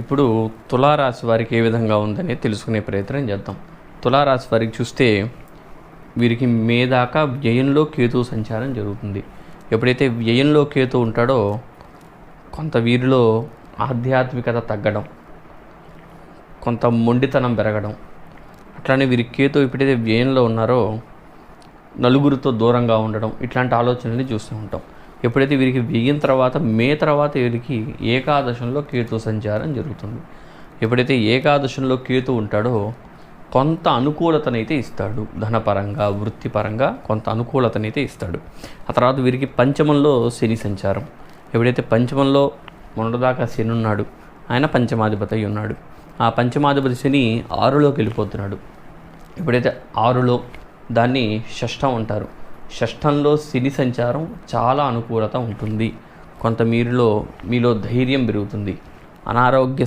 ఇప్పుడు తులారాశి వారికి ఏ విధంగా ఉందని తెలుసుకునే ప్రయత్నం చేద్దాం. తులారాశి వారికి చూస్తే వీరికి మే దాకా వ్యయంలో కేతు సంచారం జరుగుతుంది. ఎప్పుడైతే వ్యయంలో కేతు ఉంటాడో కొంత వీరిలో ఆధ్యాత్మికత తగ్గడం, కొంత మొండితనం పెరగడం, అట్లానే వీరి కేతు ఎప్పుడైతే వ్యయంలో ఉన్నారో నలుగురితో దూరంగా ఉండడం, ఇట్లాంటి ఆలోచనల్ని చూస్తూ ఉంటాం. ఎప్పుడైతే వీరికి వ్యయం తర్వాత మే తర్వాత వీరికి ఏకాదశంలో కేతు సంచారం జరుగుతుంది. ఎప్పుడైతే ఏకాదశంలో కేతు ఉంటాడో కొంత అనుకూలతనైతే ఇస్తాడు. ధనపరంగా, వృత్తిపరంగా కొంత అనుకూలతనైతే ఇస్తాడు. ఆ తర్వాత వీరికి పంచమంలో శని సంచారం. ఎప్పుడైతే పంచమంలో మొన్నటిదాకా శని ఉన్నాడు, ఆయన పంచమాధిపతి అయి ఉన్నాడు. ఆ పంచమాధిపతి శని 6లోకి వెళ్ళిపోతున్నాడు. ఎప్పుడైతే 6లో దాన్ని షష్టం అంటారు. షష్టంలో శని సంచారం చాలా అనుకూలత ఉంటుంది. కొంత మీలో ధైర్యం పెరుగుతుంది. అనారోగ్య